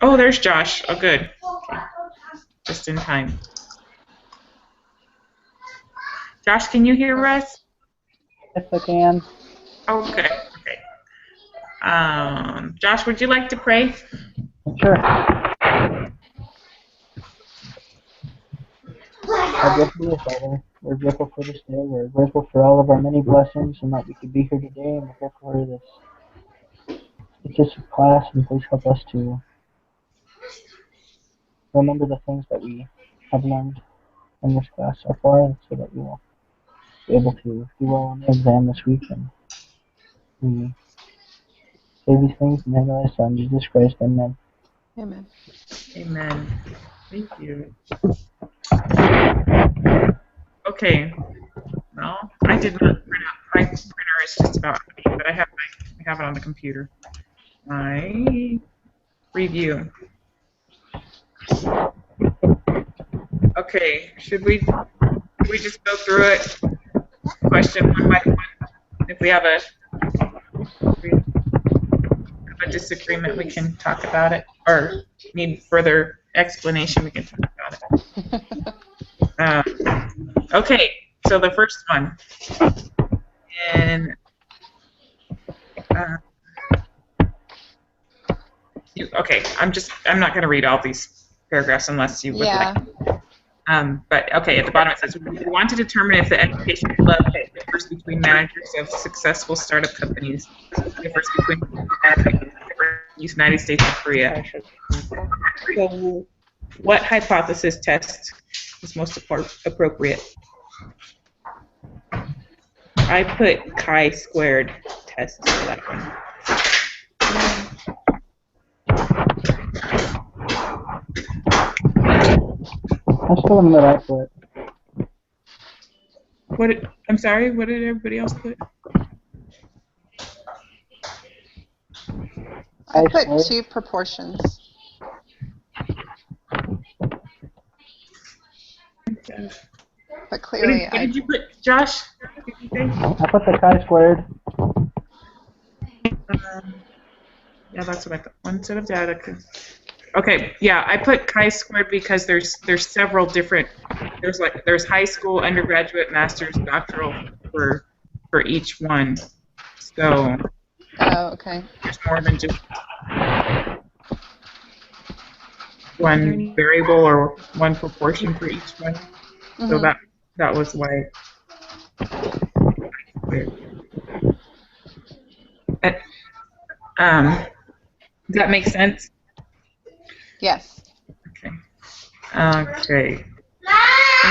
Oh, there's Josh. Oh, good. Okay. Just in time. Josh, can you hear us? Yes, I can. Okay. Okay. Josh, would you like to pray? Sure. Our dear Father, we're grateful for this day. We're grateful for all of our many blessings and that we could be here today. And we're grateful for this statistics class. And please help us to remember the things that we have learned in this class so far, so that we will be able to do well on the exam this week. And we say these things in the name of His Son, Jesus Christ. Amen. Amen. Amen. Thank you. Okay. Well, I did not print out. My printer is just about empty, but I have it on the computer. My review. Okay. Should we just go through it question one by one? If we have a disagreement, we can talk about it, or need further explanation, we can talk about it. Okay, so the first one, and okay, I'm not going to read all these paragraphs unless you would like. But okay, at the bottom it says, we want to determine if the education club differs between managers of successful startup companies, differs between United States and Korea. So what hypothesis test is most appropriate? I put chi-squared test for that one. That's the one that I put. I'm sorry, what did everybody else put? I put 2 proportions. Okay. But clearly, what did you put, Josh? What did you think? I put the chi-squared. Yeah, that's what I thought. One set of data. Okay, yeah, I put chi-squared because there's several different. There's high school, undergraduate, master's, doctoral for each one. So. Oh, okay. There's more than just one variable or one proportion for each one. Mm-hmm. So that was why. Does that make sense? Yes. Okay. Okay.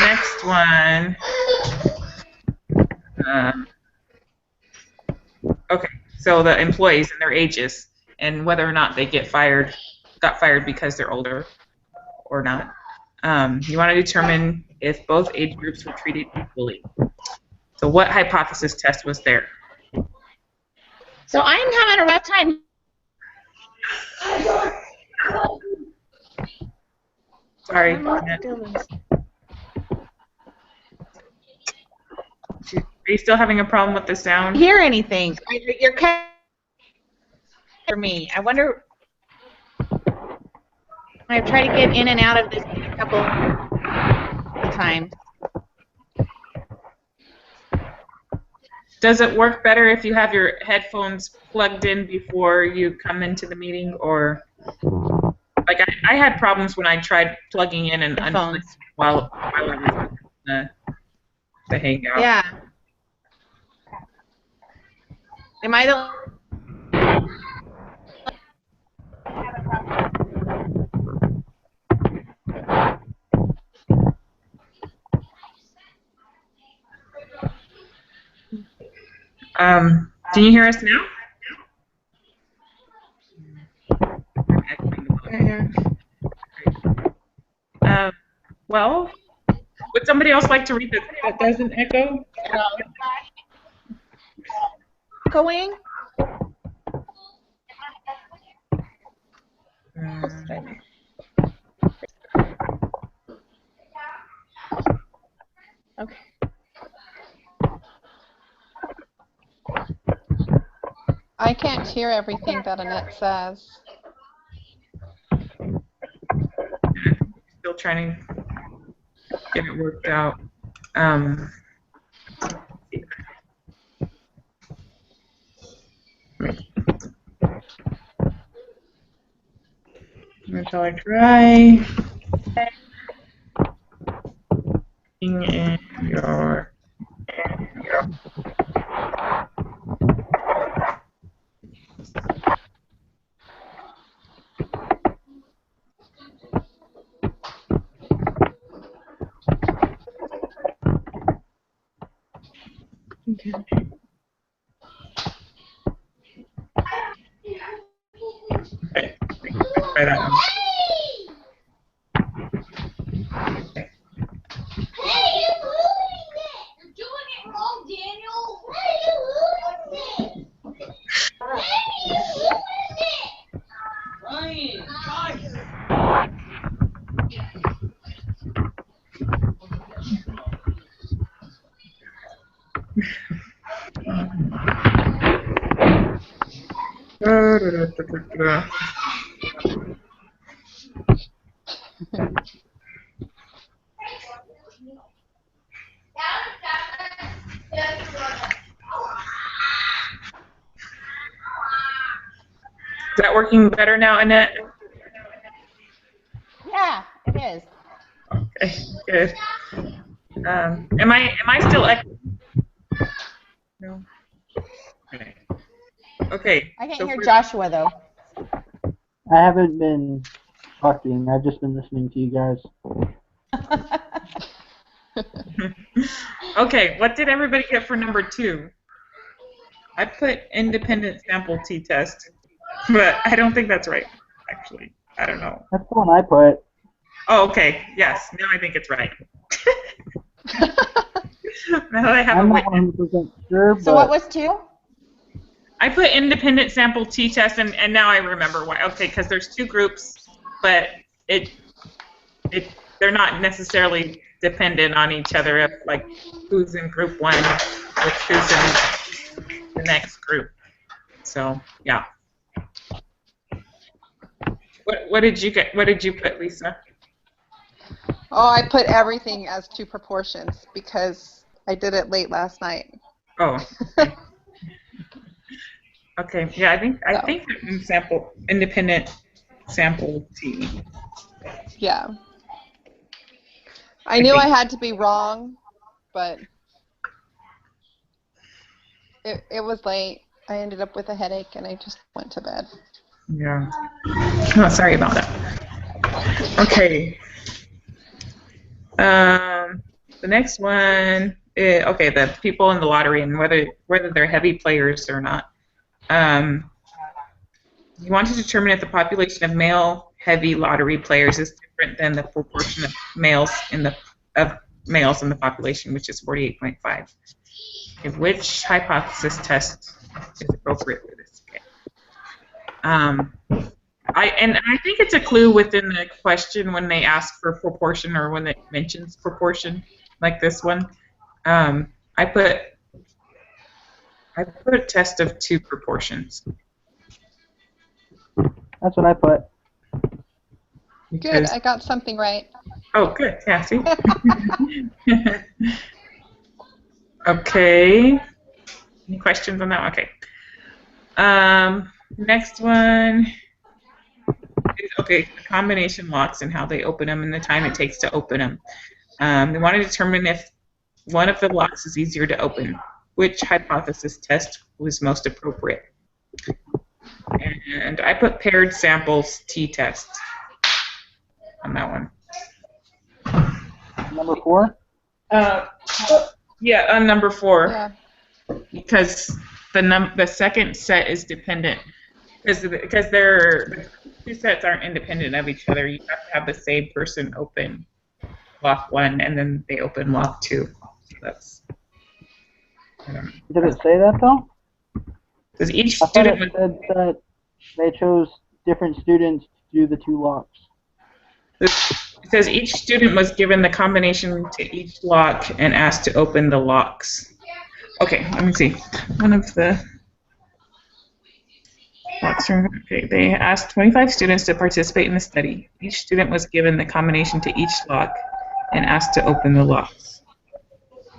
Next one. Okay. So the employees and their ages and whether or not they got fired because they're older or not. You want to determine if both age groups were treated equally. So what hypothesis test was there? So I'm having a rough time. Sorry. Are you still having a problem with the sound? Hear anything? You're cutting for me. I wonder. I've tried to get in and out of this a couple of times. Does it work better if you have your headphones plugged in before you come into the meeting, or like I had problems when I tried plugging in and unplugging while I was in the hangout. Yeah. Am I the? Can you hear us now? Well, would somebody else like to read that doesn't echo? Echoing? Okay. I can't hear everything that Annette says. still trying to get it worked out. Until I try. In your Okay, try that one. Okay. Hey, you're ruining it! You're doing it wrong, Daniel! Hey, you're ruining it! Hey, you're ruining it! Ryan! Is that working better now, Annette? Yeah, it is. Okay, good. Am I still echoing? No. Okay. Okay. I can't so hear for- Joshua though. I haven't been talking. I've just been listening to you guys. Okay, what did everybody get for number 2? I put independent sample t-test, but I don't think that's right, actually. I don't know. That's the one I put. Oh, okay. Yes, now I think it's right. Now that I have I'm a not witness. 100% sure, but So what was 2? I put independent sample t-test, and now I remember why. Okay, because there's 2 groups, but they're not necessarily dependent on each other. If, like, who's in group 1 with who's in the next group. So yeah. What did you get? What did you put, Lisa? Oh, I put everything as 2 proportions because I did it late last night. Oh. Okay. Okay. Yeah, I think independent sample T. Yeah. I knew I had to be wrong, but it was late. I ended up with a headache and I just went to bed. Yeah. Oh, sorry about that. Okay. The next one is, okay, the people in the lottery and whether they're heavy players or not. You want to determine if the population of male heavy lottery players is different than the proportion of males in the population, which is 48.5. Okay, which hypothesis test is appropriate for this? Okay. I think it's a clue within the question when they ask for proportion or when it mentions proportion, like this one. I put a test of 2 proportions. that's what I put. Good, Because- I got something right. Oh, good. Yeah, see? Okay. Any questions on that one? Okay. Next one is, okay, combination locks and how they open them and the time it takes to open them. We want to determine if one of the locks is easier to open. Which hypothesis test was most appropriate? And I put paired samples t-test on that one. Number 4? Yeah, on number 4. Yeah. Because the second set is dependent. Because the 2 sets aren't independent of each other. You have to have the same person open lock 1 and then they open lock 2. So that's. Did it say that though? Because each I thought student it said that they chose different students to do the 2 locks. It says each student was given the combination to each lock and asked to open the locks. Okay, let me see. One of the Okay, they asked 25 students to participate in the study. Each student was given the combination to each lock and asked to open the locks.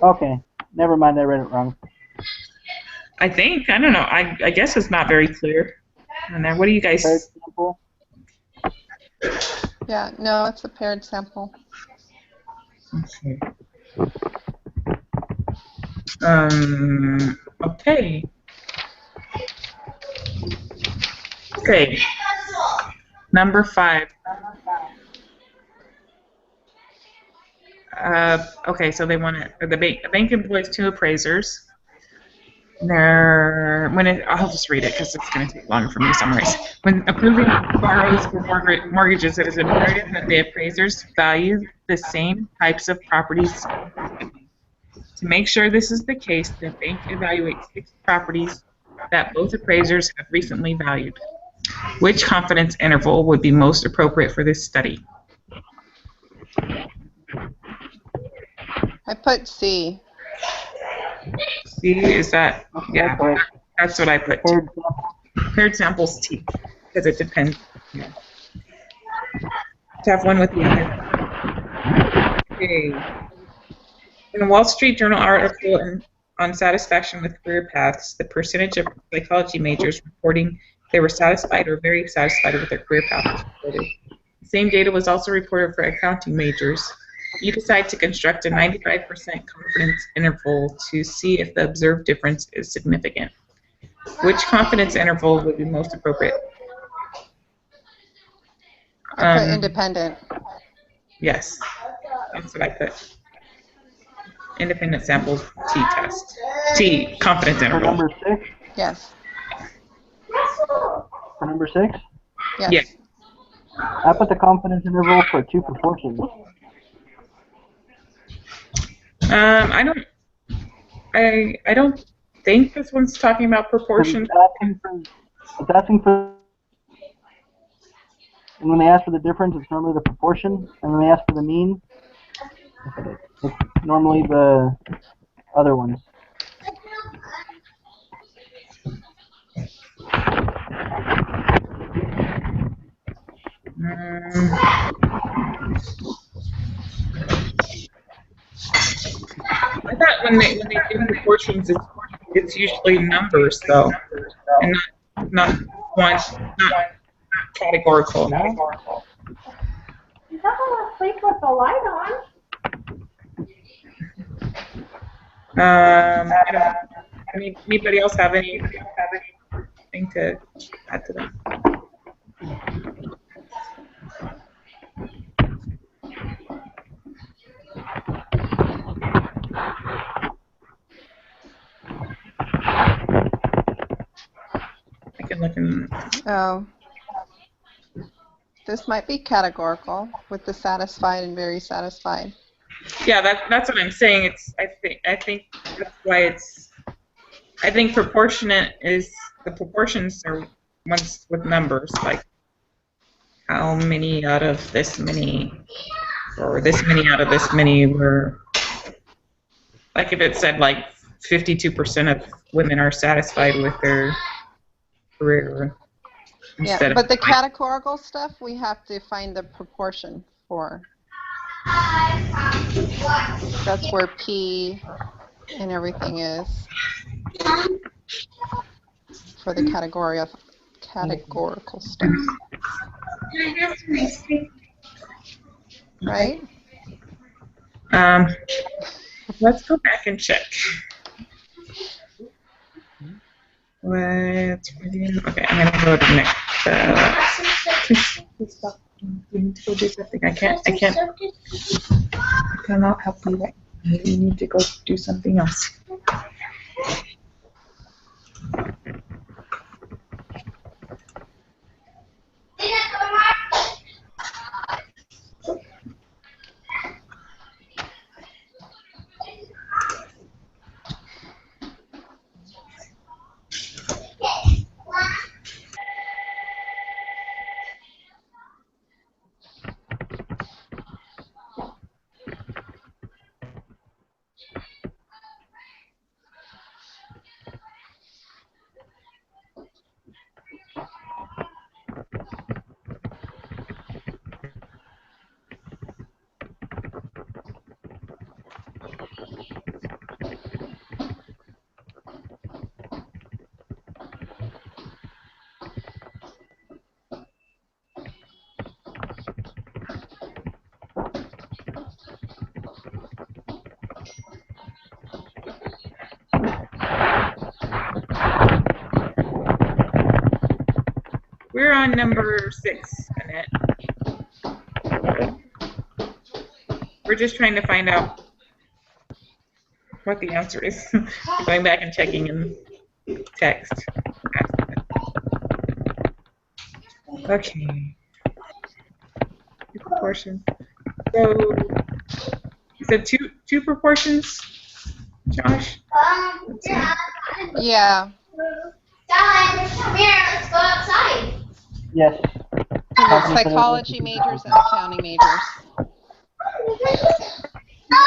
Okay, never mind. I read it wrong. I think, I don't know, I guess it's not very clear. And then, what do you Paired guys? sample. Yeah, no, it's a paired sample. Okay. Okay. Okay. Number 5. Okay, so they want to, the bank employs 2 appraisers. I'll just read it because it's going to take longer for me to summarize. When approving borrows for mortgages, it is imperative that the appraisers value the same types of properties. To make sure this is the case, the bank evaluates 6 properties that both appraisers have recently valued. Which confidence interval would be most appropriate for this study? I put C. C, is that? Yeah, that's what I put too. Paired sample. Paired samples T, because it depends. Yeah. To have one with the other. Okay. In a Wall Street Journal article on satisfaction with career paths, the percentage of psychology majors reporting they were satisfied or very satisfied with their career path was reported. The same data was also reported for accounting majors. You decide to construct a 95% confidence interval to see if the observed difference is significant. Which confidence interval would be most appropriate? I put independent. Yes, that's what I put. Independent samples T test. T, confidence For interval. number 6? Yes. For number 6? Yes. Yeah. I put the confidence interval for 2 proportions. I don't think this one's talking about proportions. It's asking for, and when they ask for the difference, it's normally the proportion, and when they ask for the mean, it's normally the other ones. I thought when they do proportions, it's usually numbers though, and not categorical. You don't want to sleep with the light on. I don't. I mean, anybody else have anything to add to that? I can look in. Oh. This might be categorical with the satisfied and very satisfied. Yeah, that's what I'm saying. It's I think that's why it's. I think proportionate is the proportions are ones with numbers, like how many out of this many, or this many out of this many were. Like if it said like 52% of women are satisfied with their career. Yeah, but the categorical stuff, we have to find the proportion for. That's where P and everything is for the categorical stuff. Right? Let's go back and check. Okay, I'm gonna go to next. Stop. You need to go do something. I cannot help you right now. You need to go do something else. we're on number 6, Annette. We're just trying to find out what the answer is. Going back and checking in text. Okay. Proportion. So you said two proportions, Josh? Yeah. Dad, come here. Let's go outside. Yes. Psychology majors and accounting majors. No.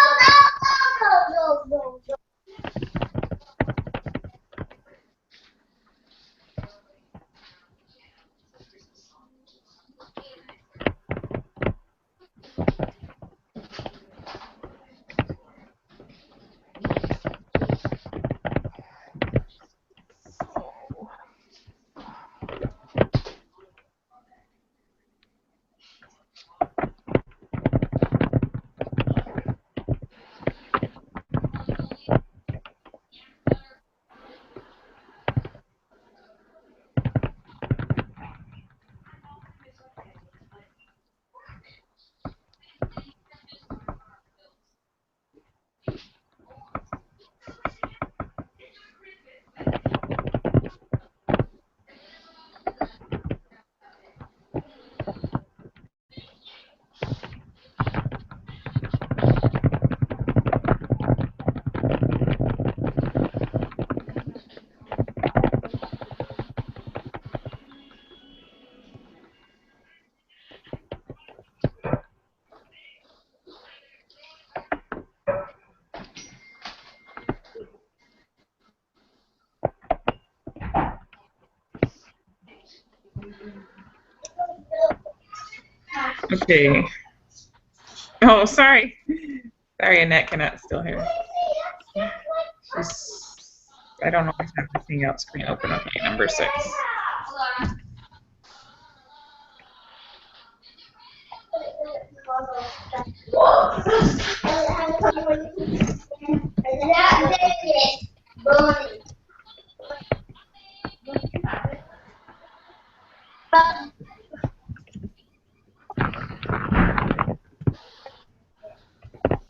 Okay. Oh, sorry. Sorry, Annette cannot still hear. I don't always have the Hangout screen open. Okay, number 6.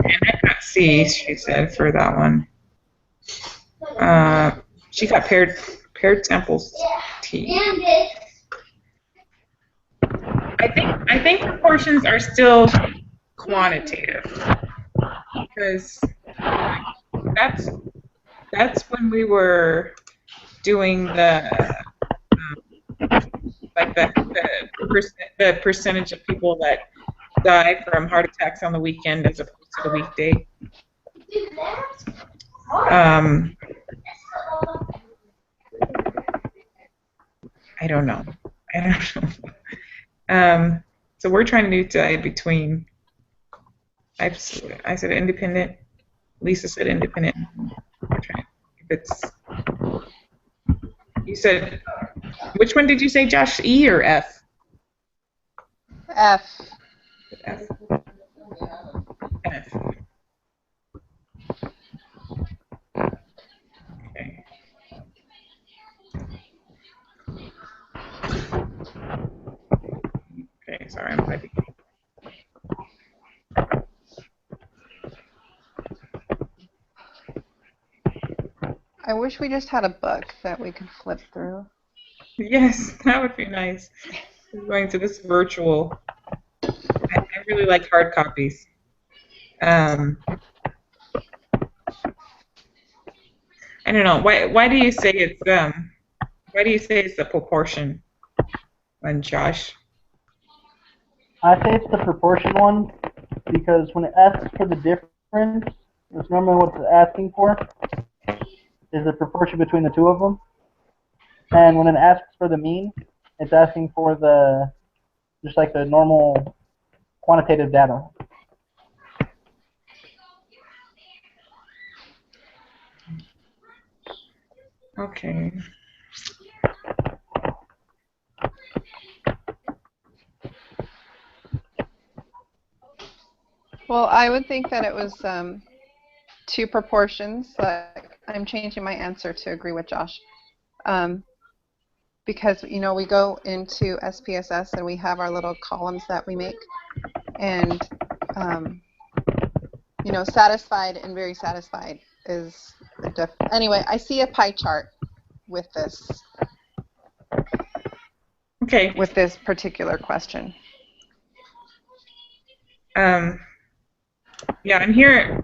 Annette got C, she said, for that one. She got paired samples T. I think proportions are still quantitative because that's when we were doing the like the percentage of people that die from heart attacks on the weekend as opposed to the weekday. I don't know. So we're trying to decide between. I said independent. Lisa said independent. We're trying. If it's. You said. Which one did you say, Josh? E or F? F. F. F. Okay. Okay, sorry, I'm typing. I wish we just had a book that we could flip through. Yes, that would be nice. We're going to this virtual. I really like hard copies. I don't know. Why do you say it's the proportion one, Josh? I say it's the proportion one because when it asks for the difference, it's normally what it's asking for is the proportion between the two of them. And when it asks for the mean, it's asking for just like the normal quantitative data. Okay. Well, I would think that it was 2 proportions. I'm changing my answer to agree with Josh. because we go into SPSS and we have our little columns that we make, and satisfied and very satisfied is anyway. I see a pie chart with this particular question. Yeah, I'm here,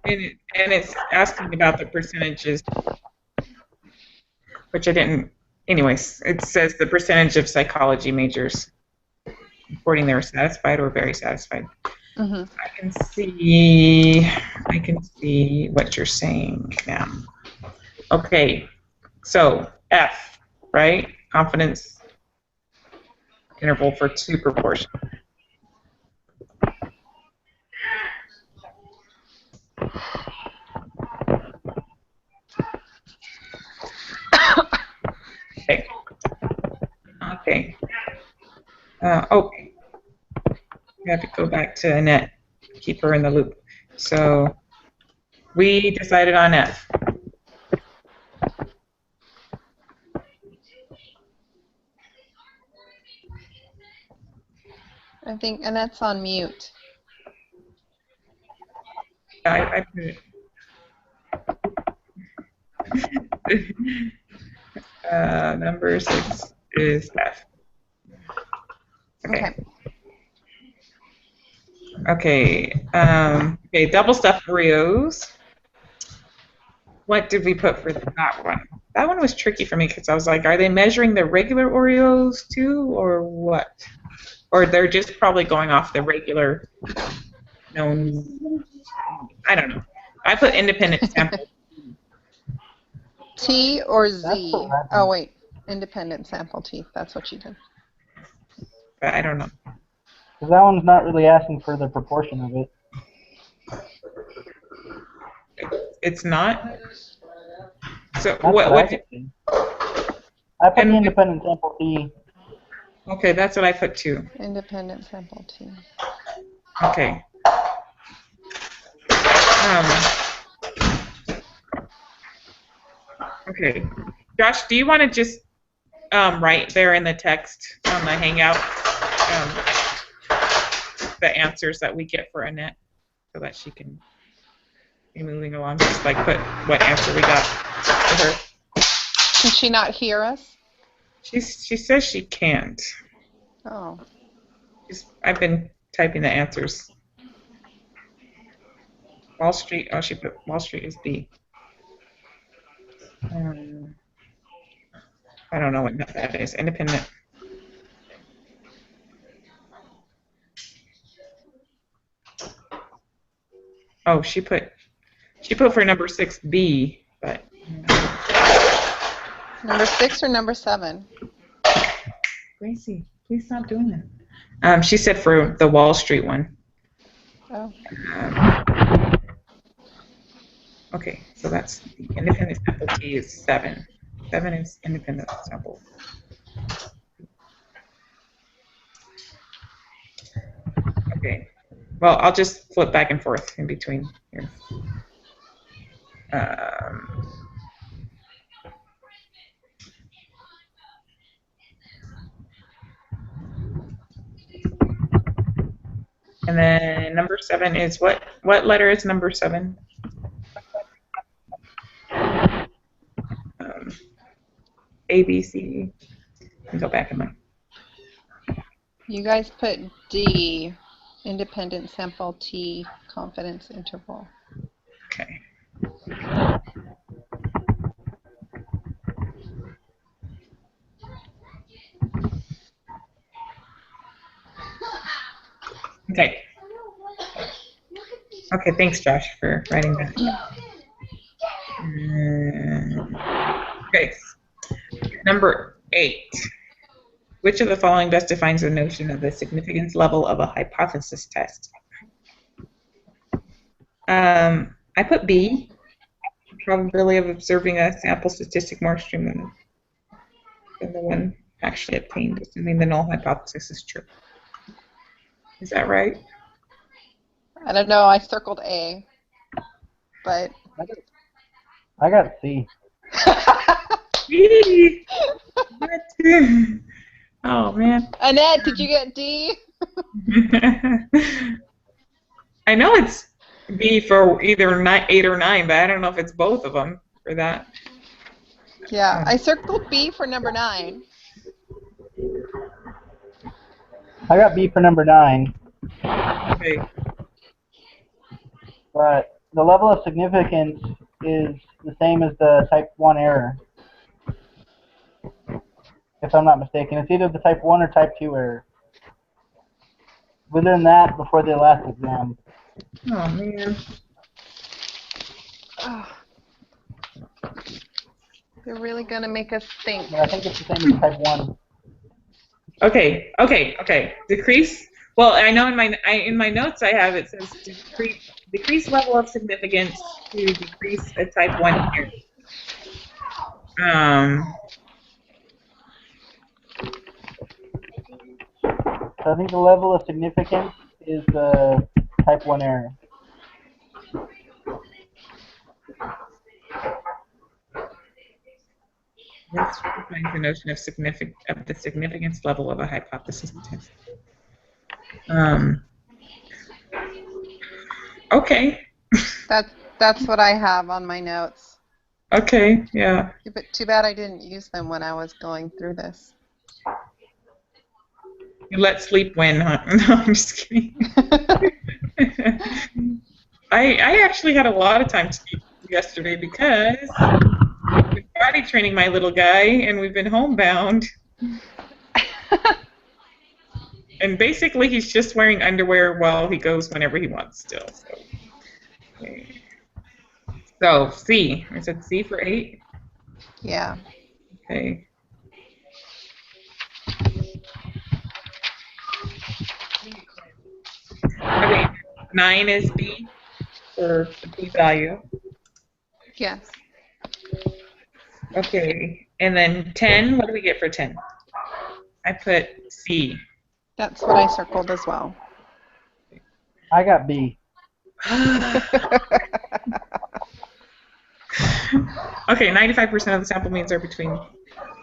and it's asking about the percentages, which I didn't. Anyways, it says the percentage of psychology majors reporting they were satisfied or very satisfied. Mm-hmm. I can see what you're saying now. Okay, so F, right? Confidence interval for 2 proportions. Okay. Okay. We have to go back to Annette, keep her in the loop. So we decided on F. I think Annette's on mute. I put it. Number 6 is F. Okay. Okay. Okay. Double stuffed Oreos. What did we put for that one? That one was tricky for me because I was like, are they measuring the regular Oreos too, or what? Or they're just probably going off the regular known. I don't know. I put independent sample. T or Z? Oh wait, independent sample T. That's what you did. But I don't know. Because that one's not really asking for the proportion of it. It's not? So That's what I put the independent sample T. Okay, that's what I put too. Independent sample T. Okay. Okay. Josh, do you want to just write there in the text on the Hangout the answers that we get for Annette so that she can be moving along? Just like put what answer we got for her. Can she not hear us? She says she can't. Oh. I've been typing the answers. Wall Street. Oh, she put Wall Street is B. I don't know what that is. Independent. Oh, she put for number 6 B, but. Number 6 or number 7? Gracie, please stop doing that. She said for the Wall Street one. Oh. Okay, so that's the independent sample T is 7. 7 is independent sample. Okay. Well, I'll just flip back and forth in between here. And then number 7 is what letter is number 7? A, B, C. Let me go back and look. You guys put D, independent sample T, confidence interval. Okay. Okay. Okay, thanks, Josh, for writing that. Okay. Number 8. Which of the following best defines the notion of the significance level of a hypothesis test? I put B. Probability of observing a sample statistic more extreme than the one actually obtained, assuming the null hypothesis is true. Is that right? I don't know. I circled A, but I got C. B. What? Oh man. Annette, did you get D? I know it's B for either 8 or 9, but I don't know if it's both of them for that. Yeah, I circled B for number 9. I got B for number 9, Okay. but the level of significance is the same as the type 1 error. If I'm not mistaken, it's either the type 1 or type 2 error. We learned that before the last exam. Oh man. Oh. They're really going to make us think. But I think it's the same as type 1. Okay. Decrease. Well, I know in my notes I have it says decrease level of significance to decrease a type 1 error. So I think the level of significance is the type 1 error. Let's define the notion of the significance level of a hypothesis test. Okay. That's what I have on my notes. Okay. Yeah. But too bad I didn't use them when I was going through this. You let sleep win, huh? No, I'm just kidding. I actually had a lot of time to sleep yesterday because I'm body training my little guy, and we've been homebound. And basically, he's just wearing underwear while he goes whenever he wants still. So, okay. So C. I said C for 8? Yeah. Okay. Okay. 9 is B for the B value. Yes. Okay. And then 10, what do we get for 10? I put C. That's what I circled as well. I got B. Okay, 95% of the sample means are between.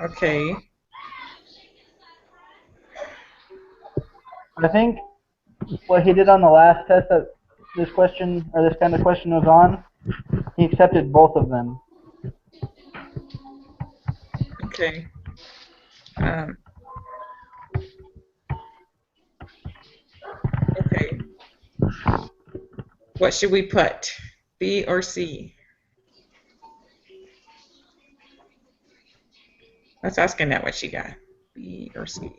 Okay. I think what he did on the last test that this question, or this kind of question was on, he accepted both of them. Okay. Okay. What should we put? B or C? Let's ask Annette what she got. B or C?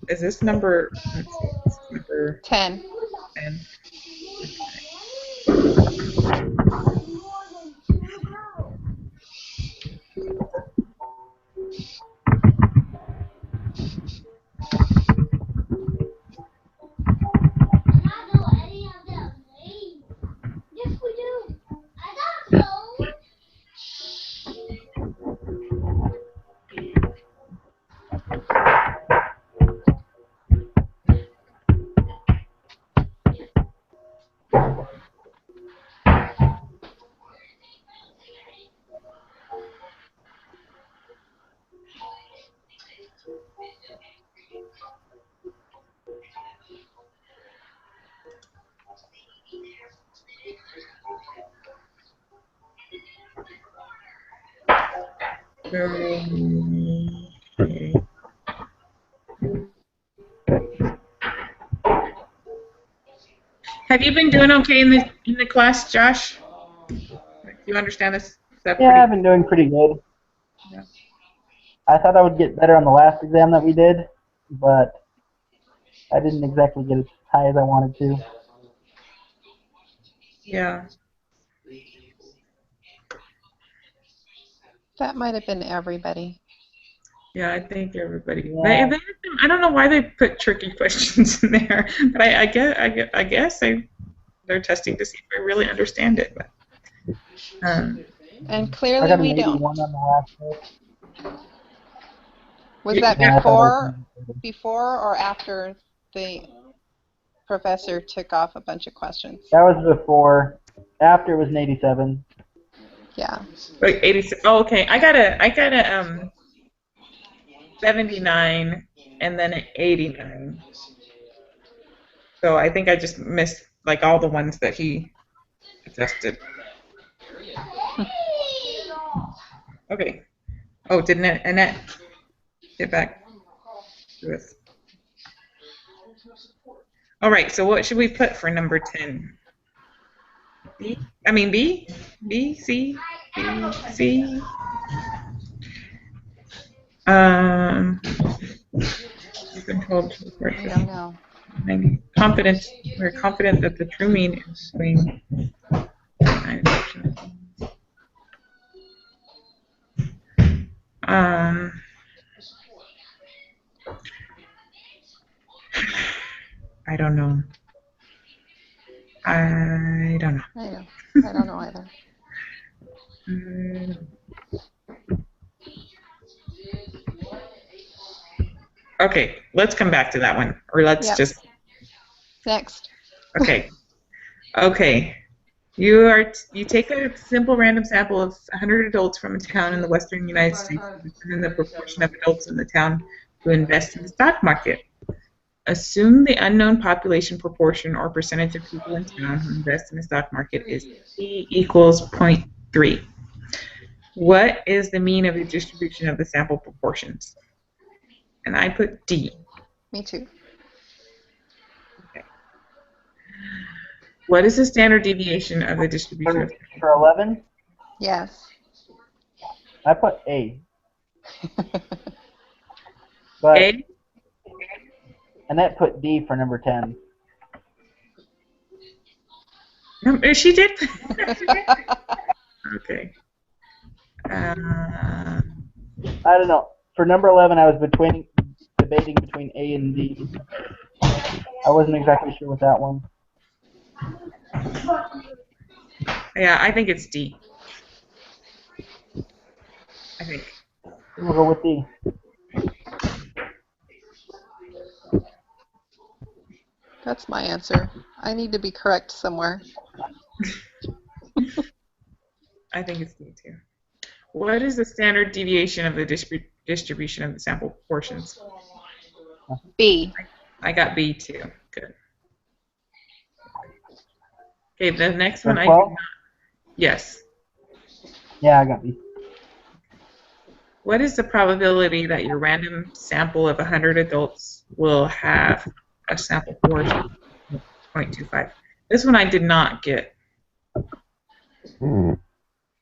Is this number? Let's see, this is number 10. 10. Yes, we do. I thought so. Okay. Have you been doing okay in the class, Josh? Do you understand this? Is that Yeah, I've been doing pretty good. Yeah. I thought I would get better on the last exam that we did, but I didn't exactly get as high as I wanted to. Yeah. That might have been everybody. Yeah, I think everybody. Yeah. I don't know why they put tricky questions in there, but I guess they're testing to see if I really understand it. But, And I clearly got an we don't. 81 on the last test. Was that Yeah. before or after the professor took off a bunch of questions. That was before. After was an 87. Yeah. Wait, 86. Oh, okay. I got a 79 and then an 89. So I think I just missed like all the ones that he adjusted. Okay. Oh, didn't Annette get back to us? All right. So what should we put for number 10? B? I mean B? B? C? B? C? Controlled I don't know. we're confident that the true mean is between 9%. I don't know. I don't know. I know. I don't know either. Okay, let's come back to that one, or let's Yep. just. Next. Okay. Okay. You take a simple random sample of 100 adults from a town in the western United States and determine the proportion of adults in the town who invest in the stock market. Assume the unknown population proportion or percentage of people in town who invest in the stock market is P equals 0.3. What is the mean of the distribution of the sample proportions? And I put D. Me too. What is the standard deviation of the distribution of For 11, Yes. I put A. But A? Annette put D for number 10. No, she did? Okay. I don't know. For number 11, I was debating between A and D. I wasn't exactly sure with that one. Yeah, I think it's D. I think. We'll go with D. That's my answer. I need to be correct somewhere. I think it's D too. What is the standard deviation of the distribution of the sample proportions? B. I got B too. Good. Okay, the next one I did 12? not. Yes. Yeah, I got B. What is the probability that your random sample of 100 adults will have a sample proportion of 0.25? This one I did not get.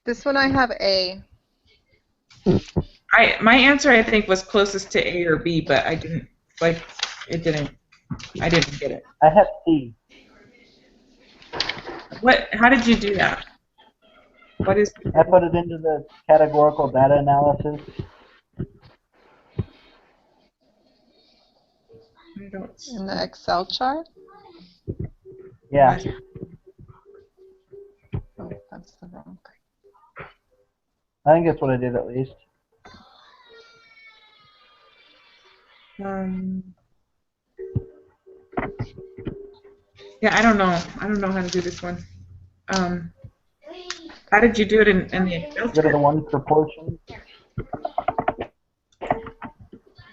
This one I have A. My answer I think was closest to A or B, but I didn't I didn't get it. I have C. How did you do that? What is I put it into the categorical data analysis. In the Excel chart? Yeah. Oh, that's the wrong thing. I think that's what I did at least. Yeah, I don't know. I don't know how to do this one. How did you do it in the Excel Get rid of the chart? one proportion.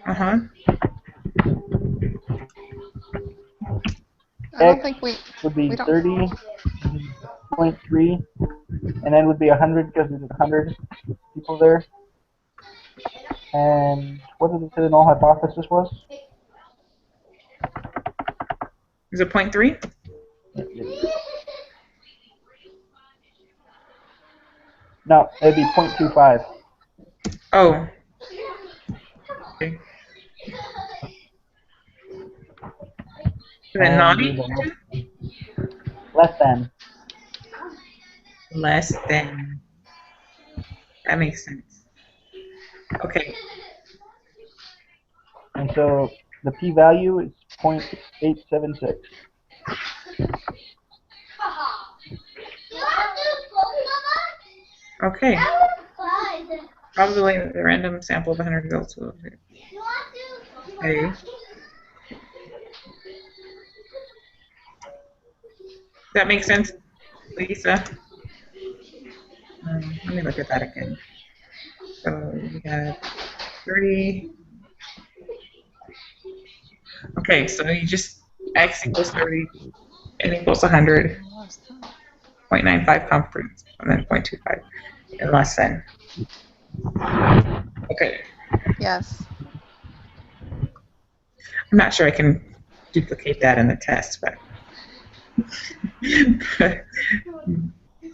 Uh-huh. I don't X think we would be we don't- 30.3, and then would be 100 because there's 100 people there. And what did it say the null hypothesis was? Is it 0.3? No, it'd be 0.25. Oh. Okay. And then not equal to? Less than. Less than. That makes sense. Okay. And so the p-value is 0.876. Okay. Probably the random sample of 100 adults will. Okay. that make sense, Lisa? Let me look at that again. So we have 30. Okay, so you just x equals 30, n equals 100, 0.95 confidence, and then 0.25, and less than. Okay, Yes. I'm not sure I can duplicate that in the test, but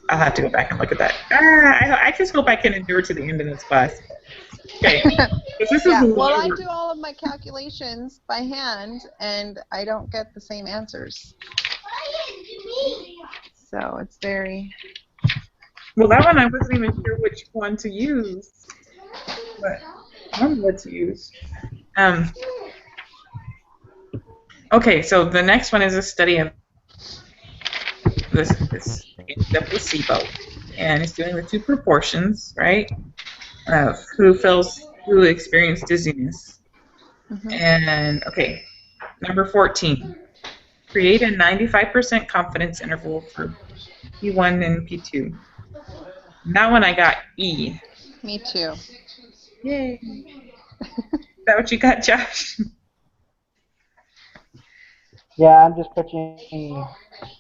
I'll have to go back and look at that. I just hope I can endure to the end of this class. Okay, 'cause this Yeah, is well, I do all of my calculations by hand, and I don't get the same answers. So it's very... Well, that one I wasn't even sure which one to use, but I don't know what to use. Okay, so the next one is a study of the placebo, and it's doing the two proportions, right? Of who experienced dizziness. And okay, number 14. Create a 95% confidence interval for P1 and P2. That one I got E. Me too. Yay. Is that what you got, Josh? Yeah, I'm just catching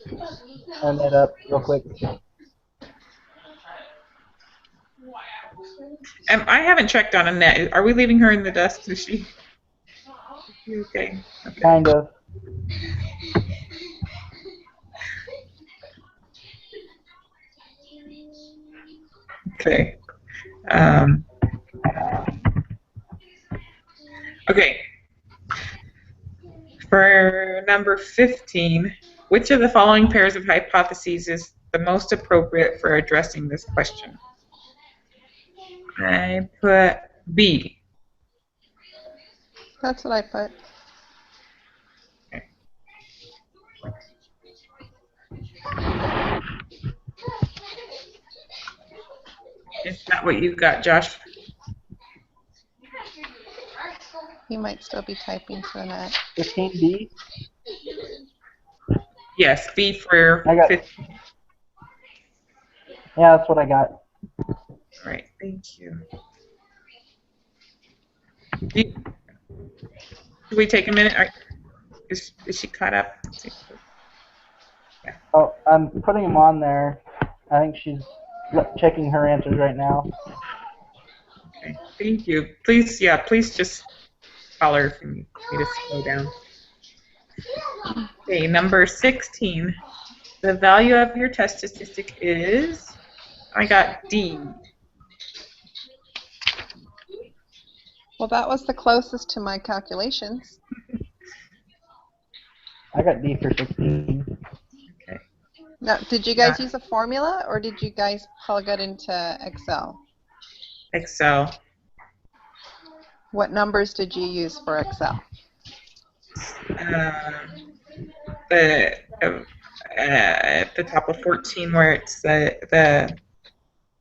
it up real quick. I haven't checked on Annette. Are we leaving her in the dust? Is she okay? Kind of. Okay. Okay. For number 15, which of the following pairs of hypotheses is the most appropriate for addressing this question? I put B. That's what I put. Okay. Is that what you got, Josh? He might still be typing for that. 15B? Yes, B for I got 15. Yeah, that's what I got. All right, thank you. Should we take a minute? Is she caught up? Yeah. Oh, I'm putting them on there. I think she's checking her answers right now. Okay, thank you. Please just holler if you need me to slow down. Okay, number 16. The value of your test statistic is, I got D. Well, that was the closest to my calculations. I got D for 16. Okay. Now, did you guys use a formula, or did you guys plug it into Excel? Excel. What numbers did you use for Excel? At the top of 14 where it's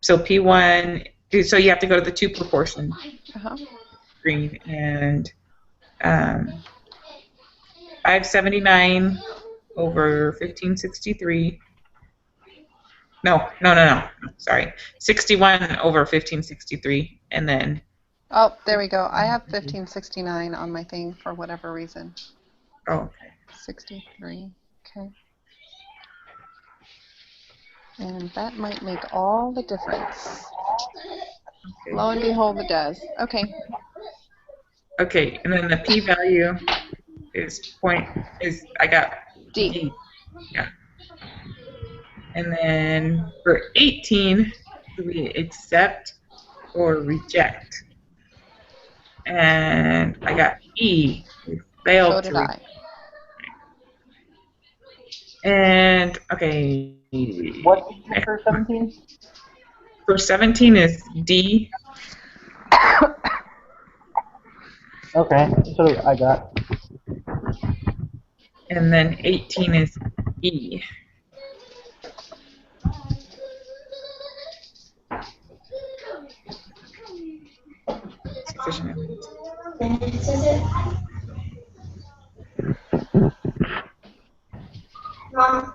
so P1, so you have to go to the two proportion screen, and 579 over 1563. No, sorry. 61 over 1563, and then... Oh, there we go. I have 1569 on my thing for whatever reason. Oh, okay. 63, okay. And that might make all the difference. Okay. Lo and behold, it does. Okay. Okay, and then the p-value I got D. Yeah. And then for 18, do we accept or reject? And I got E. We failed so did I. And, okay. What for 17? For 17 is D. Okay, so I got. And then 18 is E. Sufficient evidence. Mom.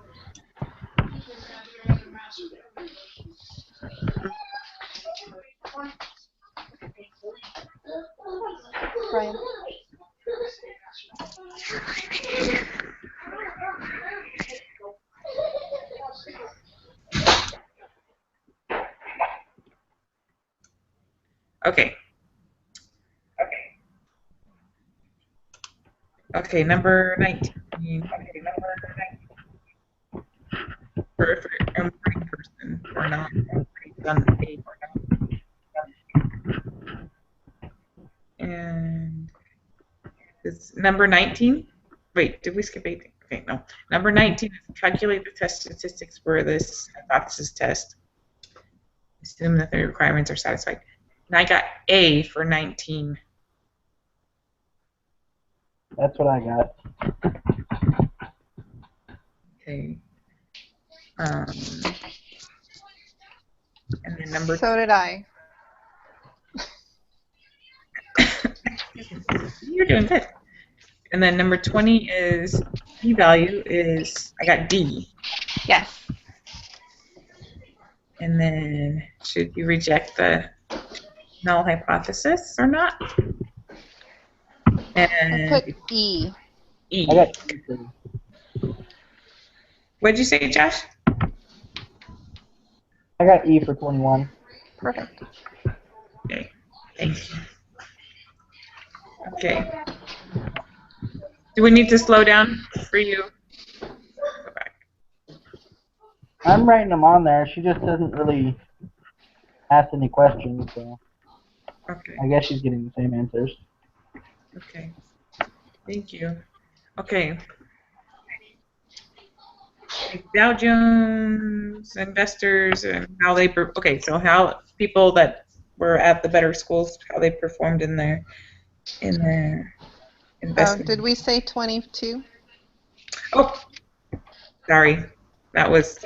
Brian. Okay. Okay, number 19. For a morning person or not. Done the page or not. And it's number 19. Wait, did we skip 18? Okay, no. Number 19 is calculate the test statistics for this hypothesis test. Assume that the requirements are satisfied. And I got A for 19. That's what I got. Okay. And then number. So did I. You're doing good. And then number 20 is p-value is, I got D. Yes. And then should you reject the null hypothesis or not? I And put E. E. I got E. What did you say, Josh? I got E for 21. Perfect. Okay, thank you. Okay. Do we need to slow down for you? Go back. I'm writing them on there. She just doesn't really ask any questions, so Okay. I guess she's getting the same answers. Okay. Thank you. Okay. Dow Jones investors and how they okay, so how people that were at the better schools, how they performed in their investment. Did we say 22? Oh, sorry, that was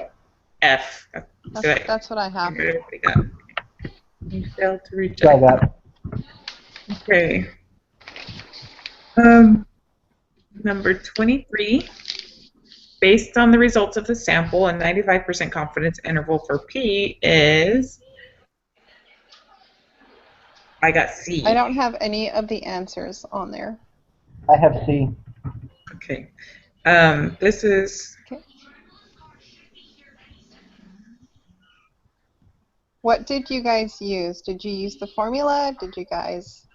F. That's what I have. Everybody got. You failed to reach So I out. got Okay. Number 23. Based on the results of the sample, a 95% confidence interval for P is. I got C. I don't have any of the answers on there. I have C. Okay. This is. Okay. What did you guys use? Did you use the formula? Did you guys?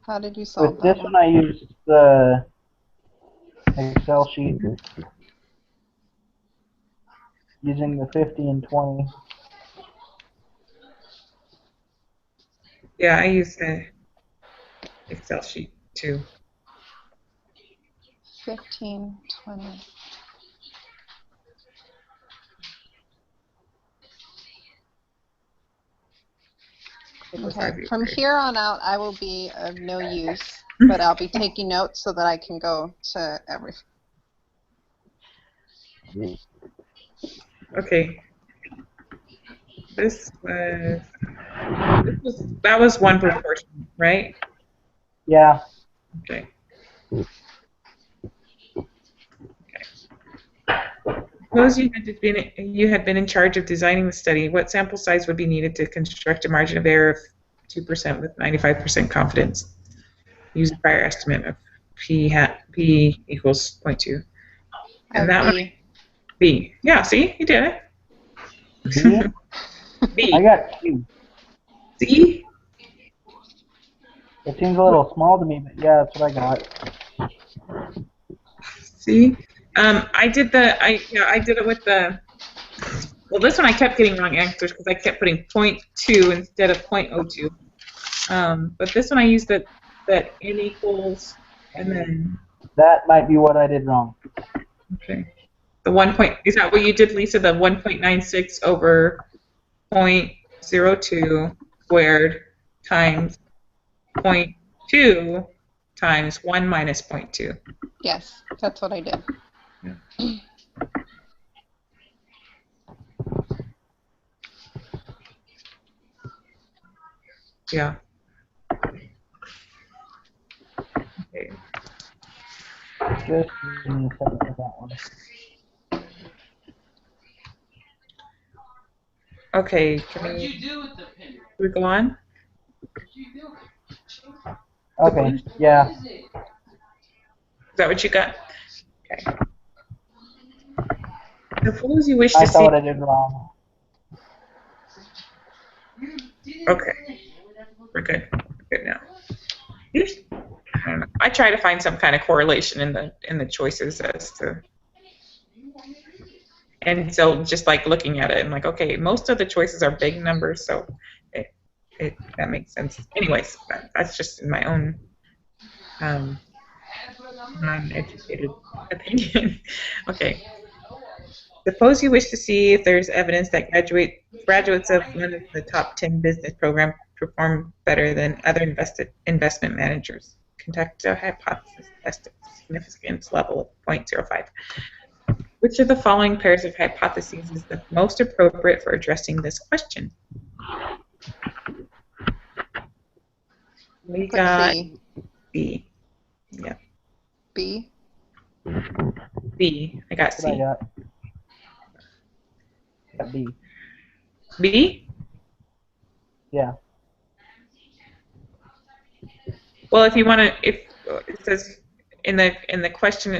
How did you solve With that this one, I used the Excel sheet using the 50 and 20. Yeah, I use the Excel sheet too. 15, 20. Okay. From here on out, I will be of no use, but I'll be taking notes so that I can go to everything. Okay. That was one proportion, right? Yeah. Okay. Suppose you had been in charge of designing the study. What sample size would be needed to construct a margin of error of 2% with 95% confidence? Use a prior estimate of P equals 0.2. And that one, B. Yeah, see, you did it. B? B. I got Q. C? It seems a little small to me, but yeah, that's what I got. See? I did it with the. Well, this one I kept getting wrong answers because I kept putting 0.2 instead of 0.02. But this one I used that N equals and then. That might be what I did wrong. Okay. The 1 point, is that what you did, Lisa? The 1.96 over 0.02 squared times 0.2 times 1 minus 0.2. Yes, that's what I did. Yeah. Yeah. Okay. Just give me a second with that one. Okay, can we go on? Okay, yeah. Is that what you got? Okay. Suppose you wish I to see. saw what I did wrong. Okay, we're good. We're good now. I don't know. I try to find some kind of correlation in the choices as to. And so just like looking at it and like, okay, most of the choices are big numbers, so that makes sense. Anyways, that's just in my own non-educated opinion. Okay. Suppose you wish to see if there's evidence that graduates of one of the top 10 business programs perform better than other investment managers. Conduct a hypothesis test at significance level of 0.05. Which of the following pairs of hypotheses is the most appropriate for addressing this question? We got C. B. Yeah. B. B. I got What I C. got B. B? Yeah. Well, if you want to, if it says in the question,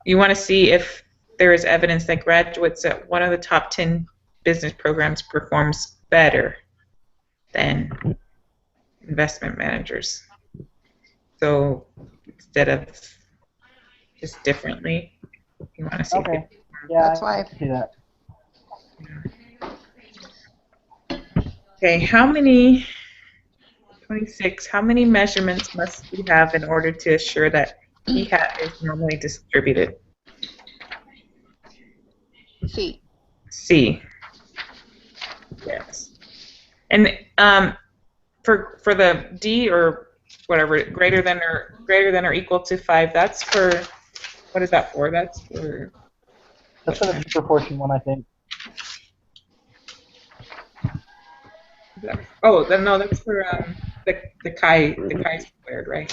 you want to see if there is evidence that graduates at one of the top 10 business programs performs better than investment managers. So instead of just differently, you want to see. Okay. Yeah, That's why. I can see that. Okay, how many? 26. How many measurements must we have in order to assure that p hat is normally distributed? C. C. Yes. And for the D or whatever, greater than or equal to 5, that's for, what is that for? That's for the proportion one, I think. Oh, then no, that's for the chi squared, right?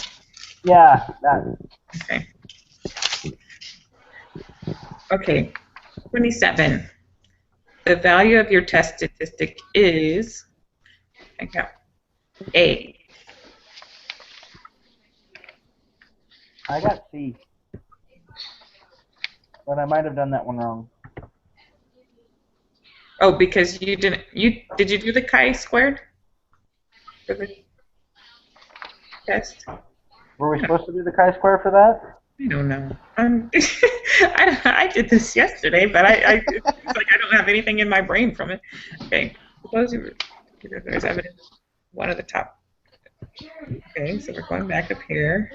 Yeah, that. Okay. Okay. 27. The value of your test statistic is, I got A. I got C. But I might have done that one wrong. Oh, because you did you do the chi squared for the test? Were we supposed to do the chi-square for that? I don't know. I did this yesterday, but it's like I don't have anything in my brain from it. Okay, suppose there's evidence one of the top. Okay, so we're going back up here.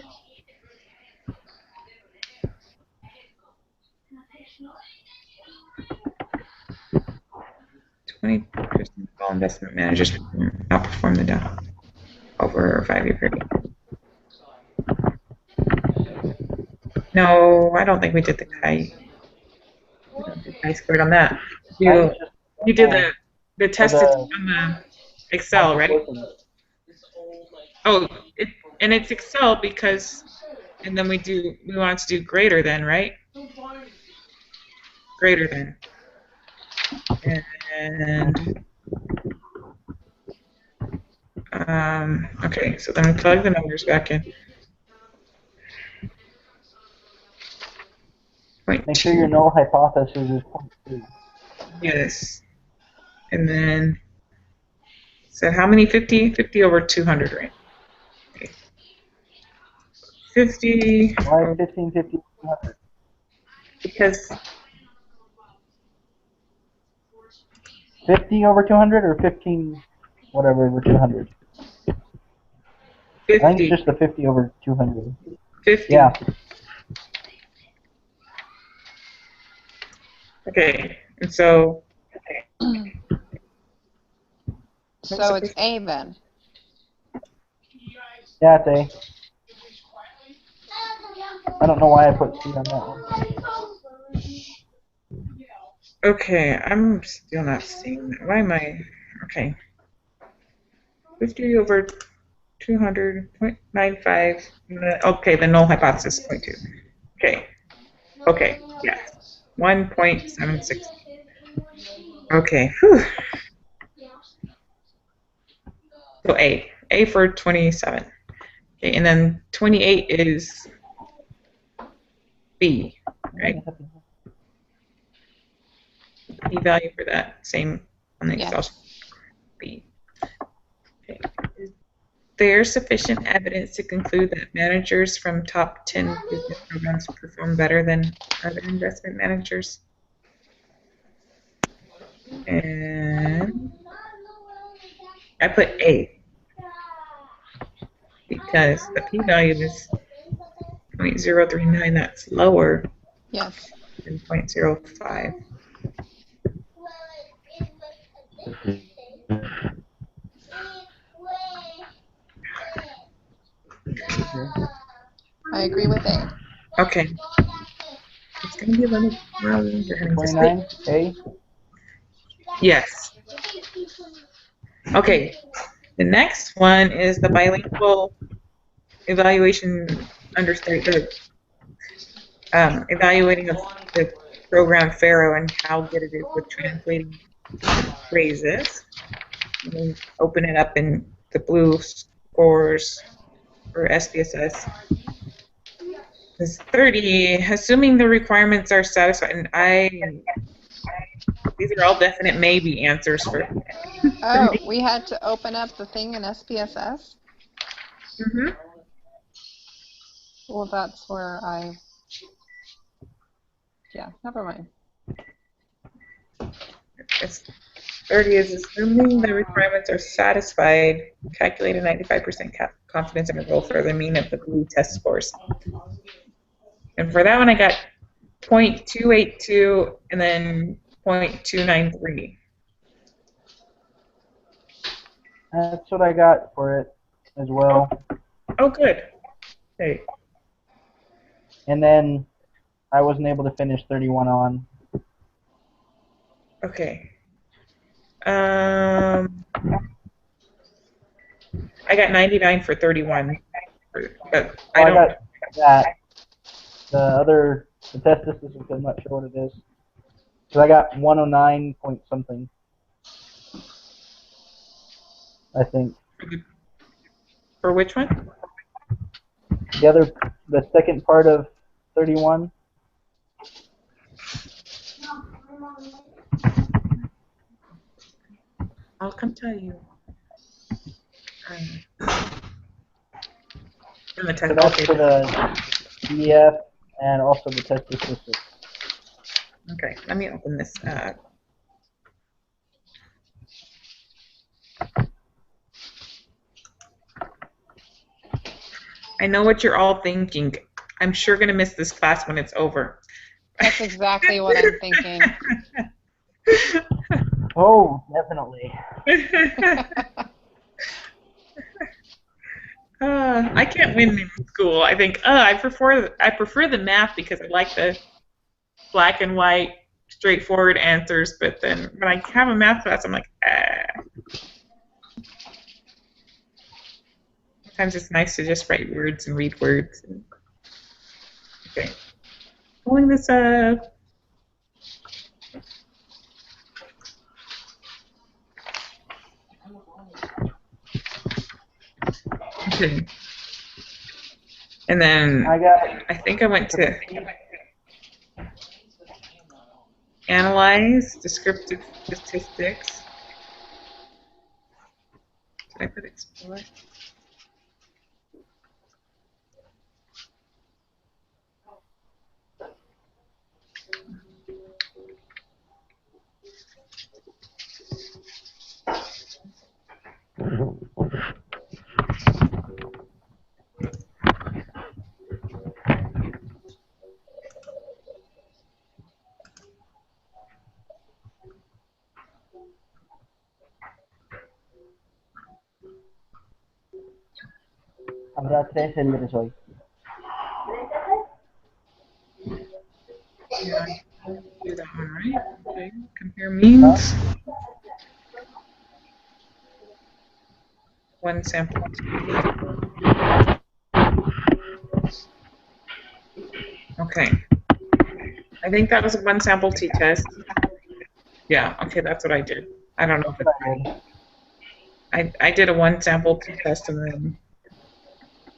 20% of all investment managers outperform the Dow over a 5-year period. No, I don't think we did the chi. We don't do chi squared on that. You did the test on the Excel, right? Oh, it's Excel because, and then we want to do greater than, right? Greater than. And okay, so then we plug the numbers back in. Make sure your null hypothesis is 0.2. Yes. And then, so how many? 50? 50 over 200, right? Okay. 50. Why 15, 50, 200? Because 50 over 200 or 15 whatever over 200? 50. I think it's just the 50 over 200. 50. Yeah. Okay, and so. So it's A then. Yeah, it's A. I don't know why I put C on that one. Okay, I'm still not seeing that. Why am I? Okay. 50 over 200.95. Okay, the null hypothesis 0.2. Okay. Okay, yes. 1.76. Okay. Whew. So A for 27. Okay, and then 28 is B, right? P value for that same on the Excel Yes. sheet. B. Okay. Is there sufficient evidence to conclude that managers from top 10 business programs perform better than other investment managers? And I put A because the p-value is 0.039. That's lower Yes. than 0.05. I agree with A. Okay. It's going to be a little wrong. You're having to 29, A. Yes. Okay. The next one is the bilingual evaluation evaluating of the program Faro and how good it is with translating phrases. And then open it up in the blue scores for SPSS. It's 30, assuming the requirements are satisfied, and these are all definite maybe answers for Oh, me. we had to open up the thing in SPSS? Mm-hmm. Well, that's where yeah, never mind. It's 30 is assuming the requirements are satisfied, calculate a 95% confidence interval for the mean of the blue test scores. And for that one, I got 0.282 and then 0.293. That's what I got for it as well. Oh, good. Okay. And then I wasn't able to finish 31 on. Okay. I got 99 for 31. But I don't. got that. The test distance, I'm not sure what it is. So I got 109 point something. I think. For which one? The second part of 31. I'll come tell you. In the So test. that's Okay. for the PDF and also the test statistics. Okay. Let me open this up. I know what you're all thinking. I'm sure going to miss this class when it's over. That's exactly what I'm thinking. Oh, definitely. I can't win in school. I think I prefer the math because I like the black and white, straightforward answers. But then when I have a math class, I'm like, Sometimes it's nice to just write words and read words. Okay, pulling this up. Okay. And then I think I went to analyze descriptive statistics. Did I put explore? Habrá 3 líderes hoy. Yeah, do that one, right? Okay. Compare means. One sample. Okay. I think that was a one sample t-test. Yeah, okay, that's what I did. I don't know if it's Right. I did a one sample test and then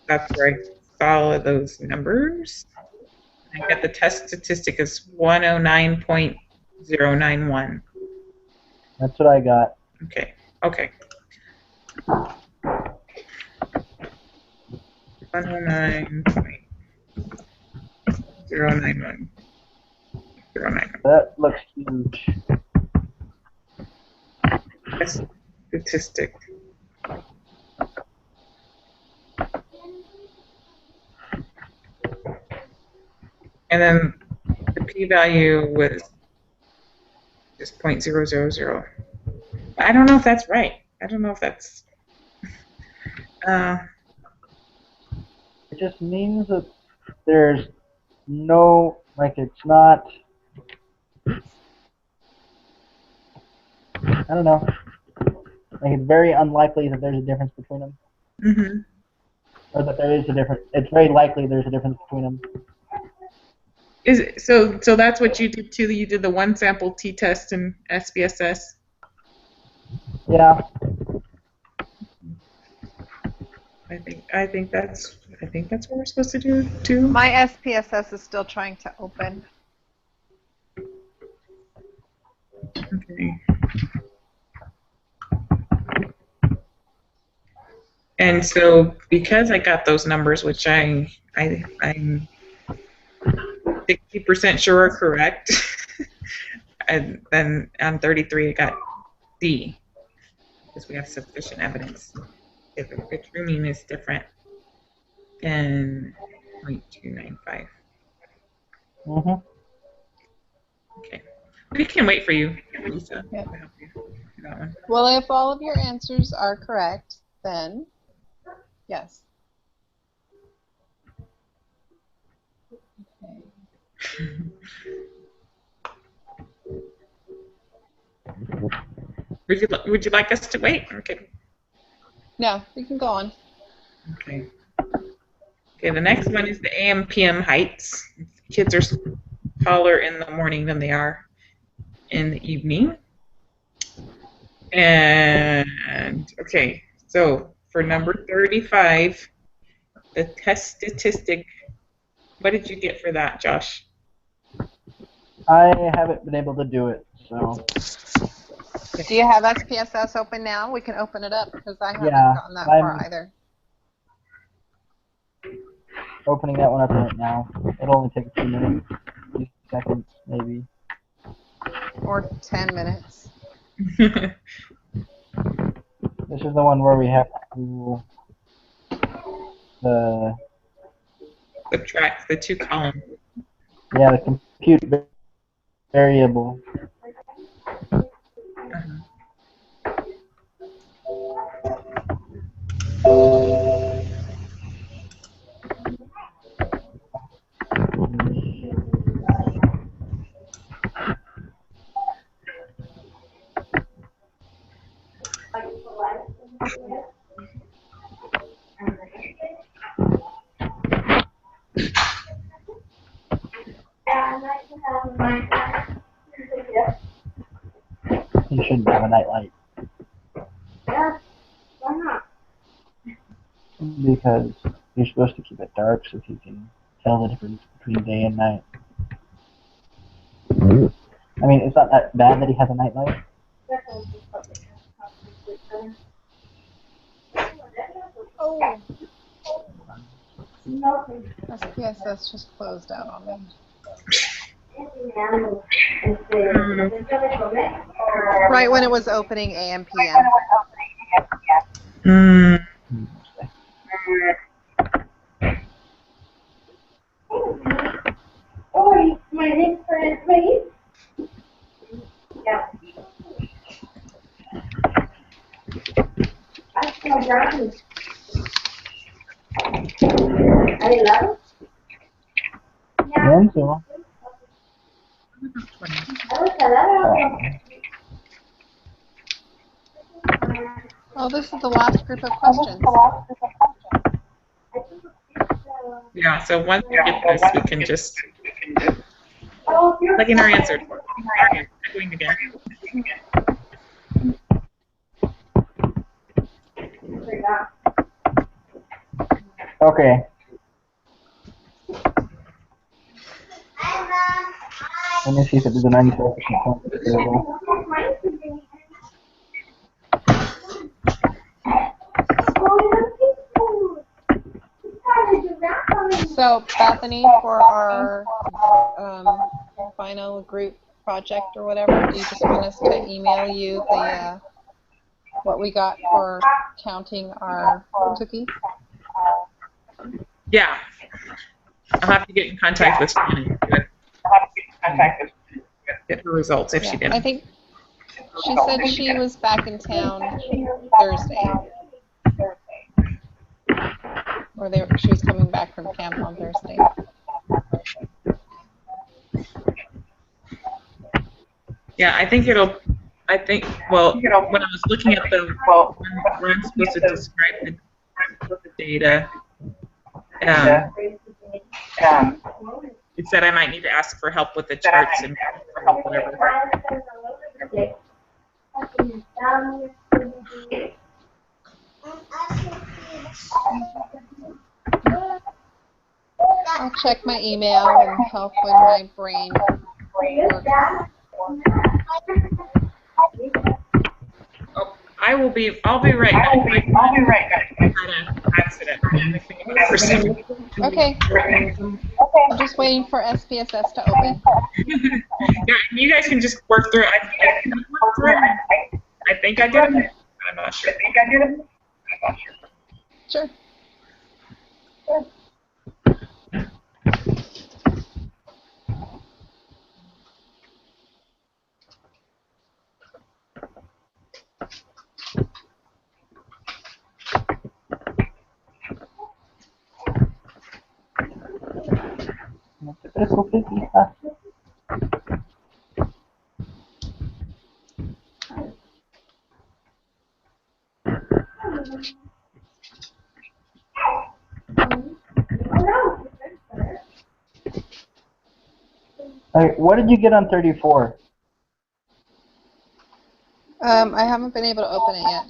that's where I saw those numbers. I got the test statistic is 109.091. That's what I got. Okay, okay. 109.091. 091. That looks huge. That's statistic. And then the p-value was just 0.000. I don't know if that's right. I don't know if that's... It just means that there's no, like, it's not, I don't know. Like, it's very unlikely that there's a difference between them. Mm-hmm. Or that there is a difference. It's very likely there's a difference between them. Is it, so that's what you did too? You did the one sample t-test in SPSS? Yeah. I think that's what we're supposed to do too. My SPSS is still trying to open. Okay. And so because I got those numbers, which I'm 60% sure are correct, and then on 33 I got D because we have sufficient evidence. If the true mean is different than 0.295. Mm-hmm. Okay. We can wait for you, Lisa. Yeah. To help you with that one. Well, if all of your answers are correct, then yes. Okay. Would you like us to wait? Okay. No, we can go on. Okay. Okay, the next one is the AM/PM heights. Kids are taller in the morning than they are in the evening. And, okay, so for number 35, the test statistic, what did you get for that, Josh? I haven't been able to do it, so. Do you have SPSS open now? We can open it up because I haven't Yeah, gotten that far either. Opening that one up right now. It'll only take a few minutes, a few seconds, maybe. Or 10 minutes. This is the one where we have to Subtract the two columns. yeah, the compute variable. You shouldn't have a nightlight. Yeah, why not? Because you're supposed to keep it dark so you can tell the difference between day and night. I mean, it's not that bad that he has a nightlight. Oh, SPSS just closed out on me. Right when it was opening AM/PM. Mm. Oh, my name's Fred, please. Yeah. I smell brownie. Are you loving? Yeah. And so, Oh, hello. Oh, this is the last group of questions. Yeah, so once we get this, we can just plug in our answer. Doing it again. Okay. Let me see if it does a 94% confidence interval. So, Bethany, for our final group project or whatever, do you just want us to email you the what we got for counting our cookies? Yeah. I'll have to get in contact with Shannon. Get her results if she didn't. I think she said she was back in town Thursday. Or she was coming back from camp on Thursday. Yeah, well, when I was looking at the where I'm supposed to describe the data, it said I might need to ask for help with the charts and whatever. I'll check my email and help when my brain works. Oh, I'll be right back. I had an accident. Okay. I'm just waiting for SPSS to open. Yeah, you guys can just work through it. I can work through it. I think I did it. I'm not sure. Sure. No te preocupes, hija. Alright, what did you get on 34? I haven't been able to open it yet.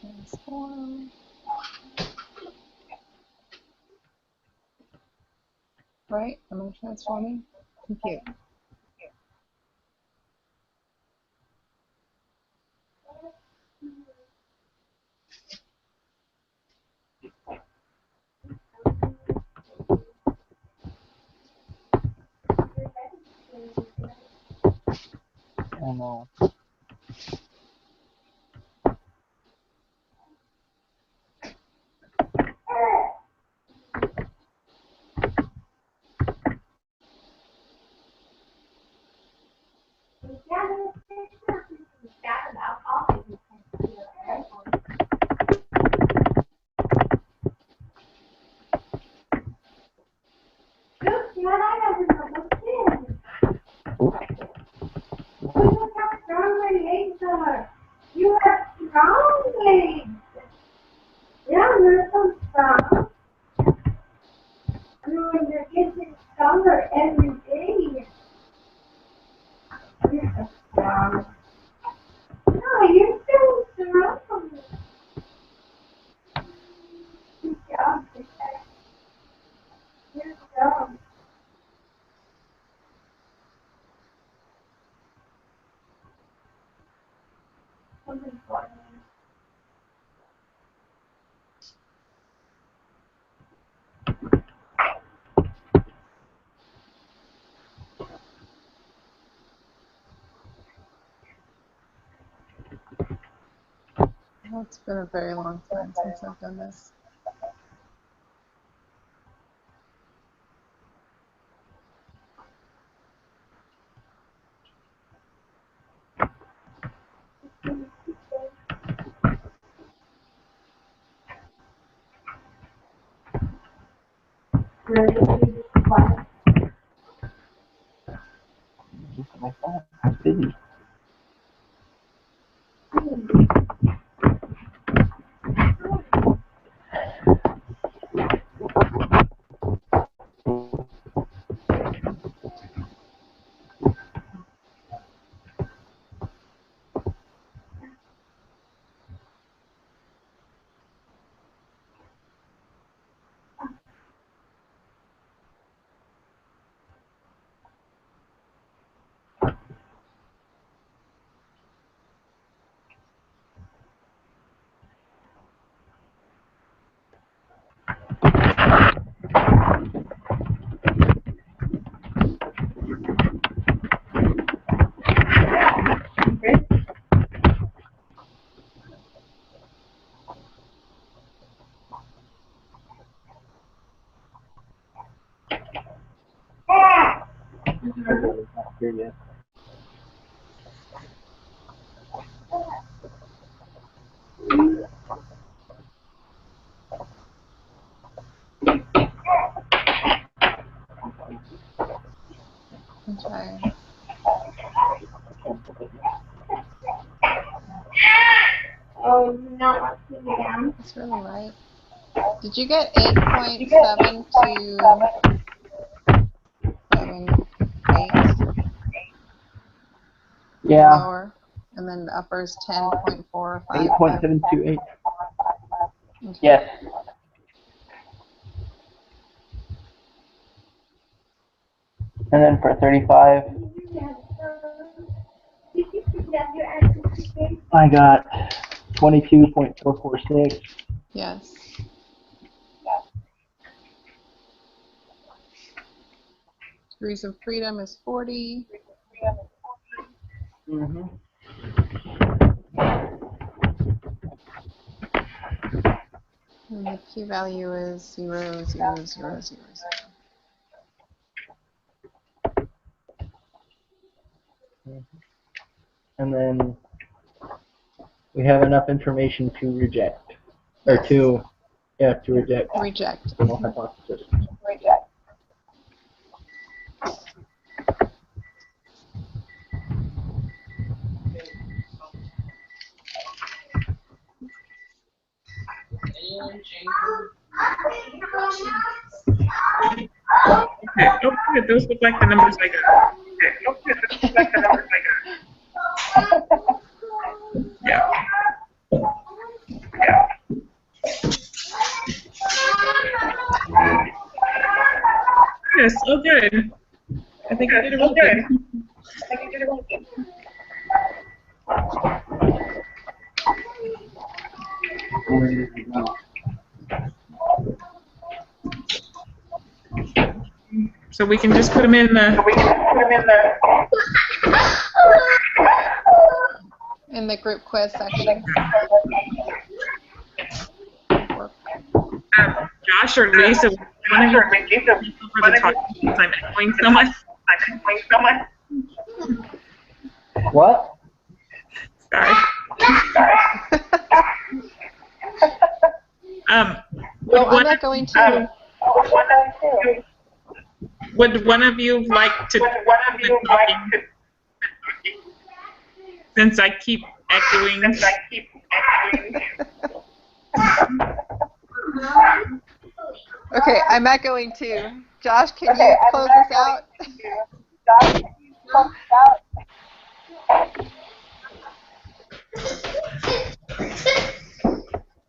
Transform. Right? Am I transforming? Compute. I know. You have strong legs. Yeah, you're so strong. I mean, you're getting stronger every day. You're so strong. No, you're so strong. Good job, sister. You're strong. Something's going on. Well, it's been a very long time since I've done this. Just my phone. I'm busy. Everybody's not here yet. Okay. Oh, you not want to sit down? That's really right. Did you get 8.7 to 7.8? Yeah. Lower. And then the upper is 10.4 or 5. 8.728. Okay. Yes. And then for 35, I got 22.446. Yes. Degrees of freedom is 40. Mm-hmm. And the p-value is 0.0000. And then we have enough information to reject, or Yes. to reject Reject. the null hypothesis. Okay. Oh, good. Those look like the numbers I got. Okay. Oh, good. Those look like the numbers I got. Yeah. Yeah. Yes. Oh, good. I think I did it really good. So we can just put them in the. In the group quiz section. Josh or Lisa, one of you for the talk since I'm echoing so much. What? Sorry. Well, I'm not going to. Would one of you like to? Since I keep echoing. Okay, I'm not going to. Josh, can you close this out?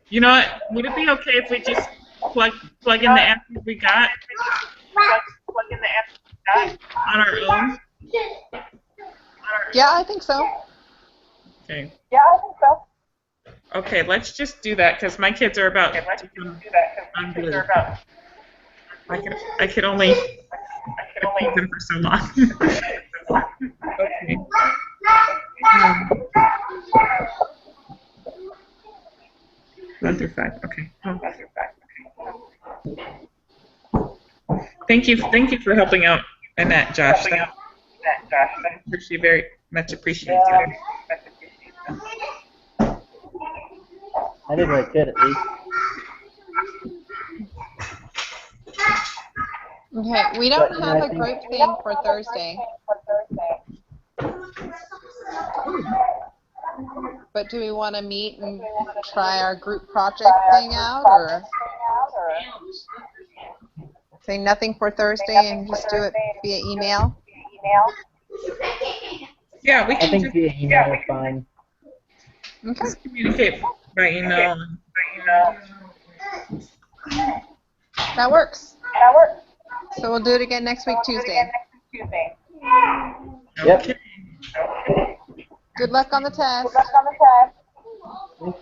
You know what? Would it be okay if we just plug in the answers we got on our own? Yeah, I think so. Okay. Okay, let's just do that because my kids are about to come unglued. I could only keep them for so long. Okay. 1 through 5. Okay. Thank you for helping out, Annette, Josh. That's very much appreciated. I did what I could at least. Okay, we don't But, have I a think- group thing for Thursday, but do we want to meet and try our group project thing out, or say nothing for Thursday and just do it via email? Yeah, we I can think just, via email is fine. Okay. just communicate by email. That works. So we'll do it again next week, Tuesday. Yep. Okay. Good luck on the test.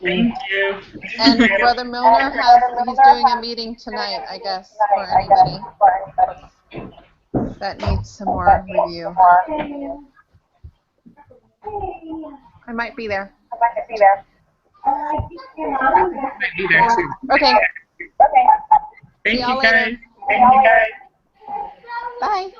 Thank you. Thank you. And Brother Milner he's doing a meeting tonight, I guess, for anybody that needs some more review. I might be there. Might be there too. Okay. Thank See y'all you later. guys. Bye.